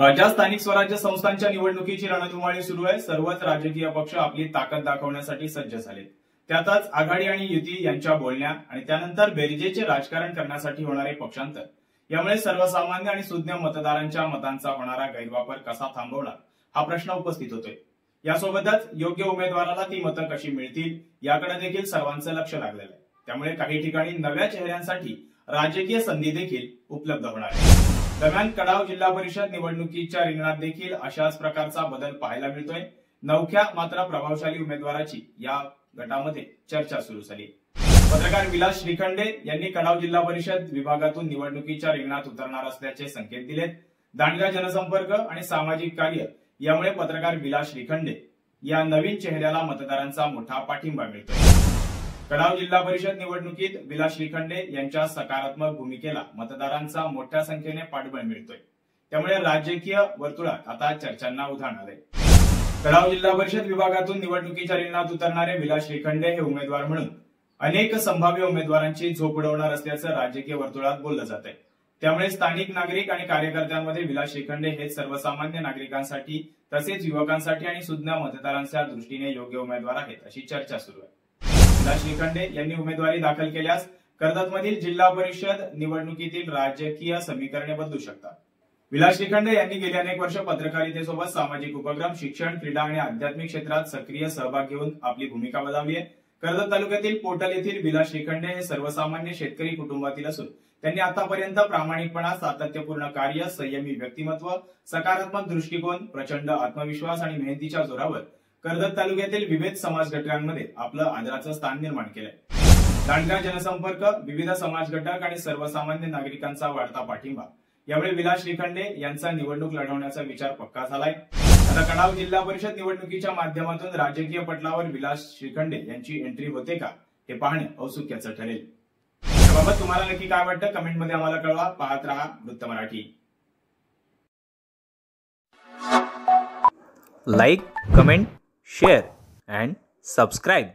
राज्यात स्थानिक स्वराज्य संस्थांच्या निवडणुकीची रणधुमाळी सुरू आहे। सर्वच राजकीय पक्ष आपली ताकद दाखवण्यासाठी सज्ज झालेत। त्यातच आघाडी आणि युती यांच्या बोलण्या आणि त्यानंतर बेरजेचे राजकारण करण्यासाठी होणारे पक्षांतर, यामुळे सर्वसामान्य आणि सुज्ञ मतदारांच्या मतांचा होणारा गैरवापर कसा थांबवणार हा प्रश्न उपस्थित होतोय। यासोबतच योग्य उमेदवाराला ती मतं कशी मिळतील याकडे देखील सर्वांचं लक्ष लागलेलं आहे। त्यामुळे काही ठिकाणी नव्या चेहऱ्यांसाठी राजकीय संधी देखील उपलब्ध होणार आहे। दरम्यान कडाव जिल्हा परिषद निवडणुकीच्या रिंगणात देखील अशाच प्रकारचा बदल पाहायला मिळतोय। नवख्या मात्र प्रभावशाली उमेदवाराची या गटामध्ये चर्चा सुरू झाली। पत्रकार विलास श्रीखंडे यांनी कडाव जिल्हा परिषद विभागातून निवडणुकीच्या रिंगणात उतरणार असल्याचे संकेत दिलेत। दांडगा जनसंपर्क आणि सामाजिक कार्य यामुळे पत्रकार विलास श्रीखंडे या नवीन चेहऱ्याला मतदारांचा मोठा पाठिंबा मिळतोय। कडाव जिल्हा परिषद निवडणुकीत विलास श्रीखंडे यांच्या सकारात्मक भूमिकेला मतदारांचा मोठ्या संख्येने पाठबळ मिळतोय। त्यामुळे राजकीय वर्तुळात आता चर्चांना उधाण आलंय। कडाव जिल्हा परिषद विभागातून निवडणुकीच्या रिंगणात उतरणारे विलास श्रीखंडे हे उमेदवार म्हणून अनेक संभाव्य उमेदवारांची झोप उडवणार असल्याचं राजकीय वर्तुळात बोललं जात आहे। त्यामुळे स्थानिक नागरिक आणि कार्यकर्त्यांमध्ये विलास श्रीखंडे हे सर्वसामान्य नागरिकांसाठी तसेच युवकांसाठी आणि सुज्ञ मतदारांच्या दृष्टीने योग्य उमेदवार आहेत अशी चर्चा सुरू आहे। विलास श्रीखंडे यांनी उमेदवारी दाखल केल्यास कर्जतमधील जिल्हा परिषद निवडणुकीतील राजकीय समीकरणे बदलू शकतात। विलास श्रीखंडे यांनी गेली अनेक वर्ष पत्रकारितेसोबत सामाजिक उपक्रम, शिक्षण, क्रीडा आणि आध्यात्मिक क्षेत्रात सक्रिय सहभाग घेऊन आपली भूमिका बजावली आहे। कर्जत तालुक्यातील पोटल येथील विलास श्रीखंडे हे सर्वसामान्य शेतकरी कुटुंबातील असून त्यांनी आतापर्यंत प्रामाणिकपणा, सातत्यपूर्ण कार्य, संयमी व्यक्तिमत्व, सकारात्मक दृष्टिकोन, प्रचंड आत्मविश्वास आणि मेहनतीच्या जोरावर कर्जत तालुक्यातील विविध समाज घटकांमध्ये आपलं आदराचं स्थान निर्माण केलंय। दांडगा जनसंपर्क, विविध समाज घटक आणि सर्वसामान्य नागरिकांचा वाढता पाठिंबा यामुळे विलास श्रीखंडे यांचा निवडणूक लढवण्याचा विचार पक्का झालाय। आता कडाव जिल्हा परिषद निवडणुकीच्या माध्यमातून राजकीय पटलावर विलास श्रीखंडे यांची एंट्री होते का हे पाहणे औत्सुक्याचं ठरेल। याबाबत तुम्हाला नक्की काय वाटतं कमेंटमध्ये आम्हाला कळवा। पाहत रहा वृत्त Marathi. Like, comment, share and subscribe.